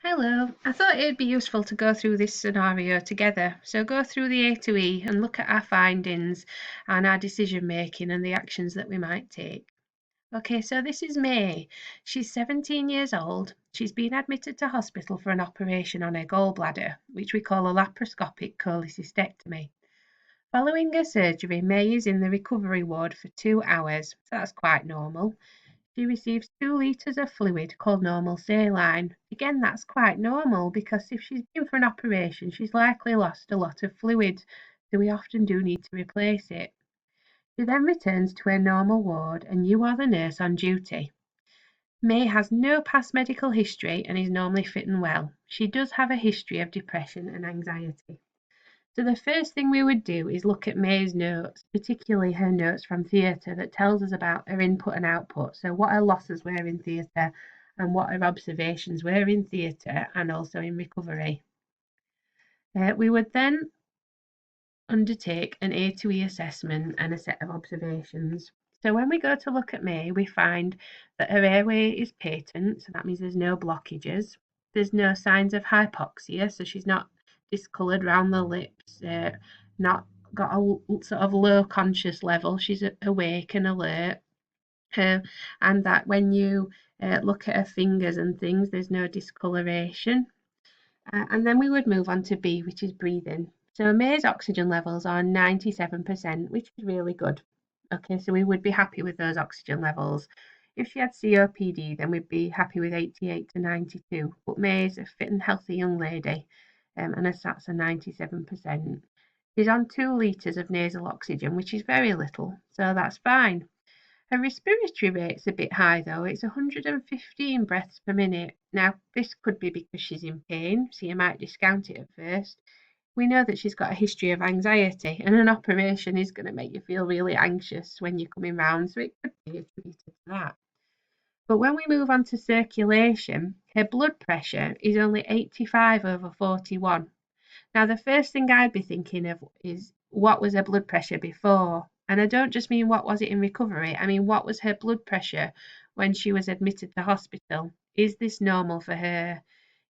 Hello, I thought it'd be useful to go through this scenario together. So go through the A to E and look at our findings and our decision making and the actions that we might take. Okay, so this is May. She's 17 years old. She's been admitted to hospital for an operation on her gallbladder, which we call a laparoscopic cholecystectomy. Following her surgery, May is in the recovery ward for 2 hours, so that's quite normal. She receives 2 litres of fluid called normal saline. Again, that's quite normal because if she's been for an operation, she's likely lost a lot of fluid, so we often do need to replace it. She then returns to her normal ward and you are the nurse on duty. May has no past medical history and is normally fit and well. She does have a history of depression and anxiety. So the first thing we would do is look at May's notes, particularly her notes from theatre that tells us about her input and output. So what her losses were in theatre and what her observations were in theatre and also in recovery. We would then undertake an A to E assessment and a set of observations. So when we go to look at May, we find that her airway is patent, so that means there's no blockages. There's no signs of hypoxia, so she's not discoloured around the lips, not got a sort of low conscious level. She's awake and alert. And that when you look at her fingers and things, there's no discoloration. And then we would move on to B, which is breathing. So May's oxygen levels are 97%, which is really good. Okay, so we would be happy with those oxygen levels. If she had COPD, then we'd be happy with 88 to 92. But May's a fit and healthy young lady, and her stats are 97%. She's on 2 litres of nasal oxygen, which is very little, so that's fine. Her respiratory rate's a bit high though, it's 115 breaths per minute. Now, this could be because she's in pain, so you might discount it at first. We know that she's got a history of anxiety, and an operation is going to make you feel really anxious when you're coming round, so it could be attributed to that. But when we move on to circulation, her blood pressure is only 85/41. Now, the first thing I'd be thinking of is what was her blood pressure before? And I don't just mean what was it in recovery, I mean what was her blood pressure when she was admitted to hospital? Is this normal for her?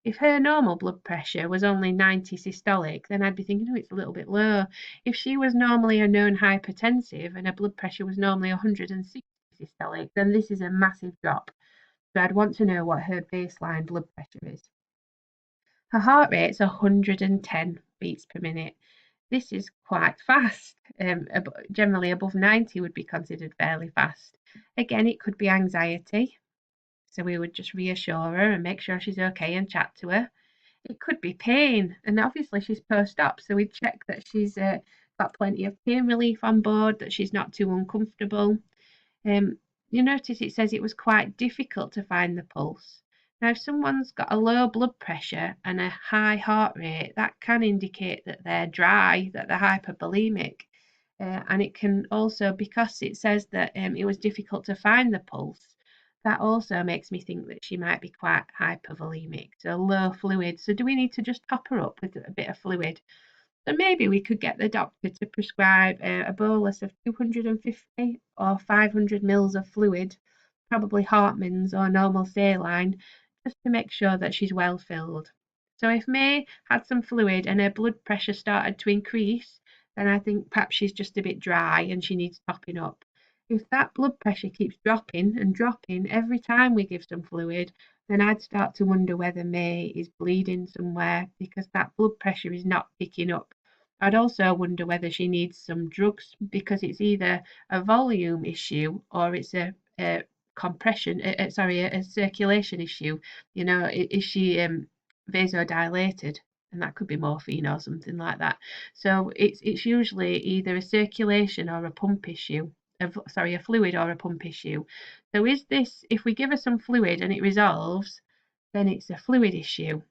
If her normal blood pressure was only 90 systolic, then I'd be thinking, oh, it's a little bit low. If she was normally a known hypertensive and her blood pressure was normally 160 systolic, then this is a massive drop. So I'd want to know what her baseline blood pressure is. Her heart rate's 110 beats per minute. This is quite fast. Generally above 90 would be considered fairly fast. Again, it could be anxiety. So we would just reassure her and make sure she's okay and chat to her. It could be pain, and obviously she's post-op, so we'd check that she's got plenty of pain relief on board, that she's not too uncomfortable. You notice it says it was quite difficult to find the pulse. Now, if someone's got a low blood pressure and a high heart rate, that can indicate that they're dry, that they're hypervolemic. And it can also, because it says that it was difficult to find the pulse, that also makes me think that she might be quite hypervolemic, so low fluid. So do we need to just top her up with a bit of fluid? So maybe we could get the doctor to prescribe a bolus of 250 or 500 mils of fluid, probably Hartmann's or normal saline, just to make sure that she's well filled. So if May had some fluid and her blood pressure started to increase, then I think perhaps she's just a bit dry and she needs topping up. If that blood pressure keeps dropping and dropping every time we give some fluid, then I'd start to wonder whether May is bleeding somewhere because that blood pressure is not picking up. I'd also wonder whether she needs some drugs because it's either a volume issue or it's a compression, a circulation issue. You know, is she vasodilated? And that could be morphine or something like that. So it's usually either a circulation or a pump issue. A fluid or a pump issue. So is this, if we give her some fluid and it resolves, then it's a fluid issue.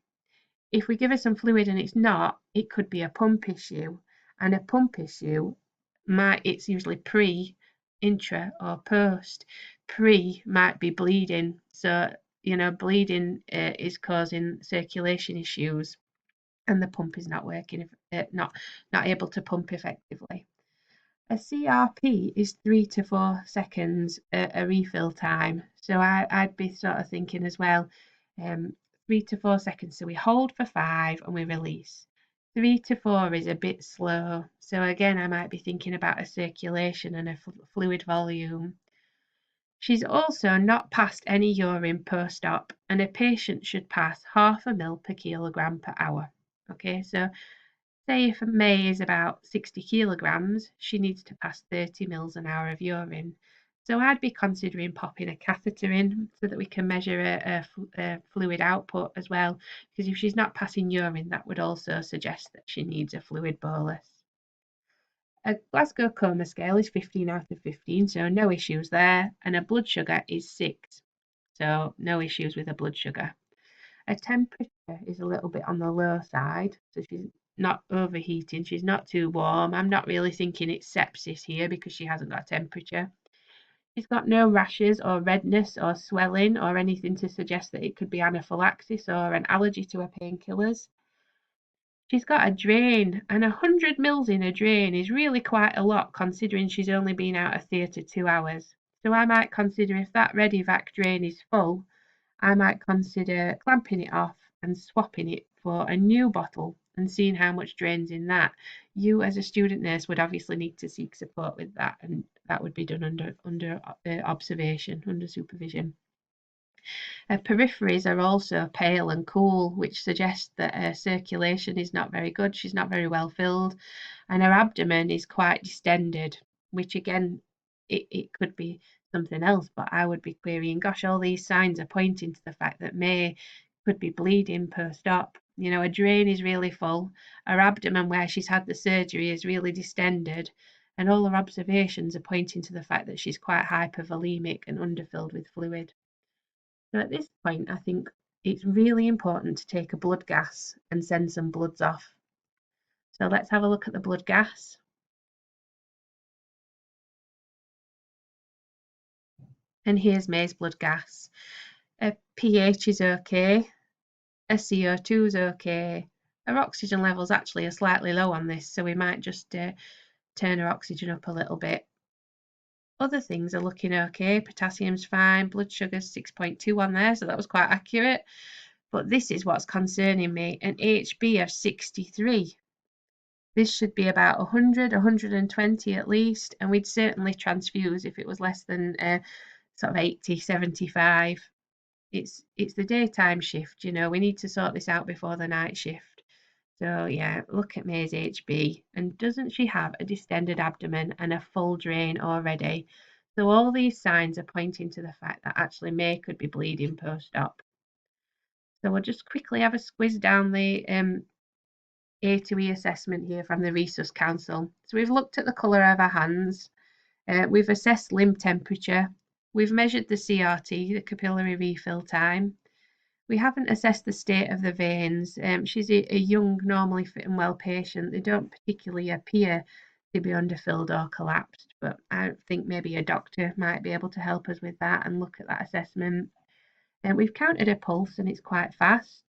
If we give her some fluid and it's not, it could be a pump issue. And a pump issue it's usually pre, intra, or post. Pre might be bleeding. So, bleeding is causing circulation issues and the pump is not working, not able to pump effectively. A CRP is 3 to 4 seconds a refill time. So I'd be sort of thinking as well, 3 to 4 seconds. So we hold for 5 and we release. 3 to 4 is a bit slow. So again, I might be thinking about a circulation and a fluid volume. She's also not passed any urine post-op, and a patient should pass 0.5 ml per kilogram per hour. Okay, so say if May is about 60 kilograms, she needs to pass 30 mils an hour of urine. So I'd be considering popping a catheter in so that we can measure a fluid output as well, because if she's not passing urine, that would also suggest that she needs a fluid bolus. A Glasgow coma scale is 15 out of 15, so no issues there, and a blood sugar is 6, so no issues with a blood sugar. Her temperature is a little bit on the low side, so she's not overheating, she's not too warm. I'm not really thinking it's sepsis here because she hasn't got a temperature. She's got no rashes or redness or swelling or anything to suggest that it could be anaphylaxis or an allergy to her painkillers. She's got a drain, and 100 mils in a drain is really quite a lot considering she's only been out of theatre 2 hours. So I might consider, if that Redivac drain is full, I might consider clamping it off and swapping it for a new bottle and seeing how much drains in that. You as a student nurse would obviously need to seek support with that, and that would be done under observation, under supervision. Her peripheries are also pale and cool, which suggests that her circulation is not very good. She's not very well filled, and her abdomen is quite distended, which again, it could be something else, but I would be querying, gosh, all these signs are pointing to the fact that May could be bleeding post-op. You know, her drain is really full, her abdomen where she's had the surgery is really distended, and all her observations are pointing to the fact that she's quite hypervolemic and underfilled with fluid. So at this point, I think it's really important to take a blood gas and send some bloods off. So let's have a look at the blood gas. And here's May's blood gas. Her pH is okay. Her CO2 is okay. Her oxygen levels actually are slightly low on this, so we might just turn her oxygen up a little bit. Other things are looking okay. Potassium's fine. Blood sugar's 6.2 on there, so that was quite accurate. But this is what's concerning me, an HB of 63. This should be about 100, 120 at least, and we'd certainly transfuse if it was less than sort of 80, 75. It's the daytime shift, you know, we need to sort this out before the night shift. So yeah, look at May's HB, and doesn't she have a distended abdomen and a full drain already? So all these signs are pointing to the fact that actually May could be bleeding post-op. So we'll just quickly have a squiz down the A2E assessment here from the Resus Council. So we've looked at the colour of our hands, we've assessed limb temperature, we've measured the CRT, the capillary refill time. We haven't assessed the state of the veins. She's a young, normally fit and well patient. They don't particularly appear to be underfilled or collapsed, but I think maybe a doctor might be able to help us with that and look at that assessment. And we've counted her pulse and it's quite fast.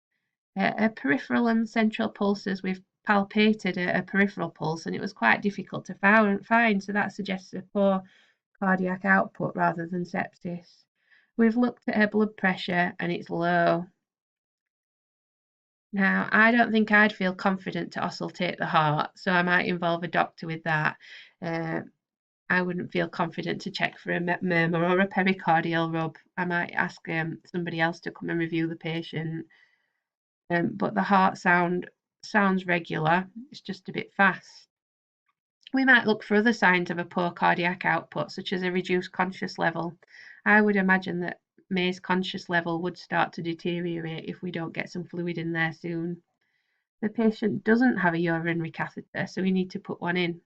Her peripheral and central pulses, we've palpated a peripheral pulse and it was quite difficult to find, so that suggests a poor cardiac output rather than sepsis. We've looked at her blood pressure and it's low. Now, I don't think I'd feel confident to auscultate the heart, so I might involve a doctor with that. I wouldn't feel confident to check for a murmur or a pericardial rub. I might ask somebody else to come and review the patient. But the heart sounds regular, it's just a bit fast. We might look for other signs of a poor cardiac output, such as a reduced conscious level. I would imagine that May's conscious level would start to deteriorate if we don't get some fluid in there soon. The patient doesn't have a urinary catheter, so we need to put one in.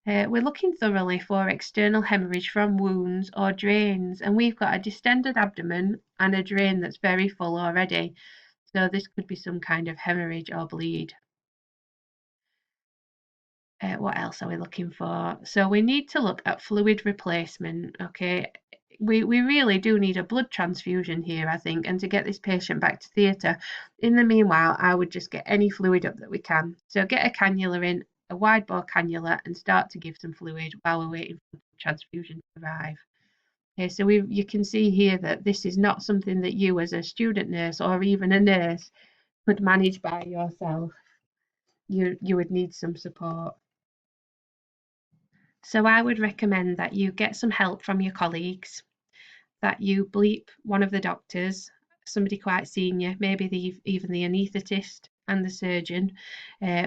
We're looking thoroughly for external hemorrhage from wounds or drains, and we've got a distended abdomen and a drain that's very full already. So this could be some kind of hemorrhage or bleed. What else are we looking for? So we need to look at fluid replacement, okay? We really do need a blood transfusion here, I think, and to get this patient back to theatre. In the meanwhile, I would just get any fluid up that we can. So get a cannula in, a wide bore cannula, and start to give some fluid while we're waiting for the transfusion to arrive. Okay, so you can see here that this is not something that you as a student nurse or even a nurse could manage by yourself. You would need some support. So I would recommend that you get some help from your colleagues, that you bleep one of the doctors, somebody quite senior, maybe even the anaesthetist and the surgeon.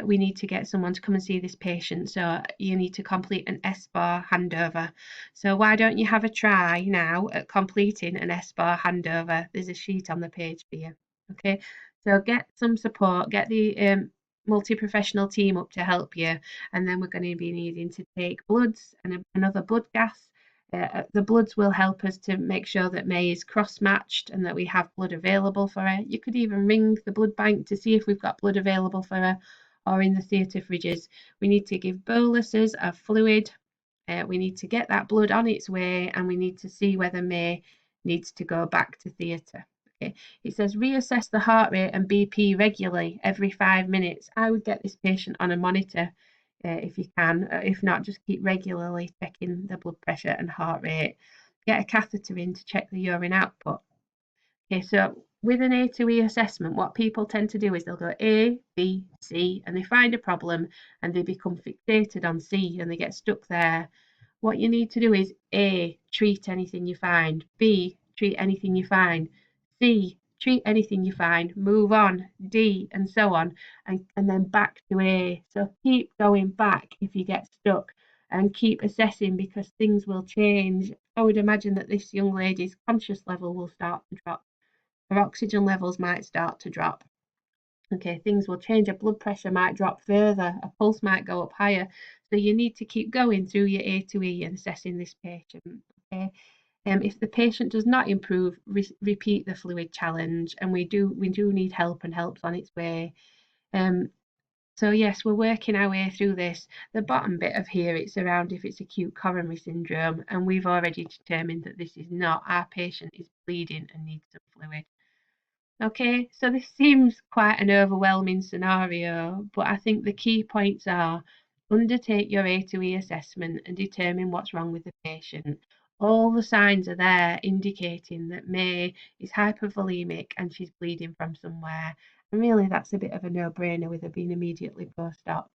We need to get someone to come and see this patient, so you need to complete an S-bar handover. So why don't you have a try now at completing an S-bar handover? There's a sheet on the page for you. Okay, so get some support, get the multi-professional team up to help you, and then we're going to be needing to take bloods and another blood gas. The bloods will help us to make sure that May is cross-matched and that we have blood available for her. You could even ring the blood bank to see if we've got blood available for her, or in the theatre fridges. We need to give boluses of fluid. We need to get that blood on its way, and we need to see whether May needs to go back to theatre. Okay. It says reassess the heart rate and BP regularly every 5 minutes. I would get this patient on a monitor if you can. If not, just keep regularly checking the blood pressure and heart rate. Get a catheter in to check the urine output. Okay, so with an A to E assessment, what people tend to do is they'll go A, B, C, and they find a problem and they become fixated on C and they get stuck there. What you need to do is A, treat anything you find, B, treat anything you find, C, treat anything you find, move on, D, and so on, and then back to A. So keep going back if you get stuck and keep assessing because things will change. I would imagine that this young lady's conscious level will start to drop. Her oxygen levels might start to drop. Okay, things will change. Her blood pressure might drop further. A pulse might go up higher. So you need to keep going through your A to E and assessing this patient. Okay. If the patient does not improve, repeat the fluid challenge, and we do need help, and help's on its way. So yes, we're working our way through this. The bottom bit of here, it's around if it's acute coronary syndrome, and we've already determined that this is not. Our patient is bleeding and needs some fluid. Okay, so this seems quite an overwhelming scenario, but I think the key points are undertake your A to E assessment and determine what's wrong with the patient. All the signs are there indicating that May is hypervolemic and she's bleeding from somewhere. And really, that's a bit of a no-brainer with her being immediately post-op.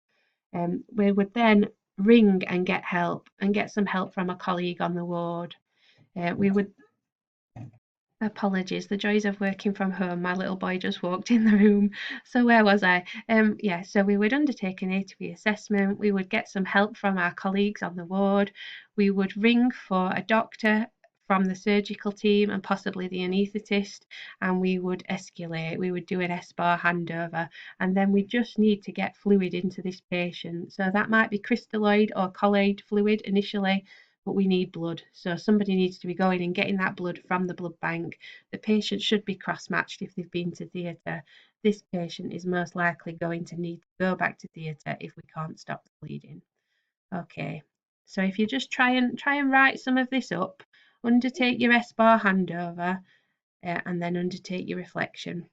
We would then ring and get help and get some help from a colleague on the ward. We would Apologies, the joys of working from home. My little boy just walked in the room. So where was I? Yeah, so we would undertake an A to B assessment. We would get some help from our colleagues on the ward. We would ring for a doctor from the surgical team and possibly the anaesthetist, and we would escalate. We would do an S-bar handover, and then we just need to get fluid into this patient. So that might be crystalloid or colloid fluid initially, but we need blood. So somebody needs to be going and getting that blood from the blood bank. The patient should be cross-matched if they've been to theatre. This patient is most likely going to need to go back to theatre if we can't stop the bleeding. Okay, so if you just try and write some of this up, undertake your S-bar handover, and then undertake your reflection.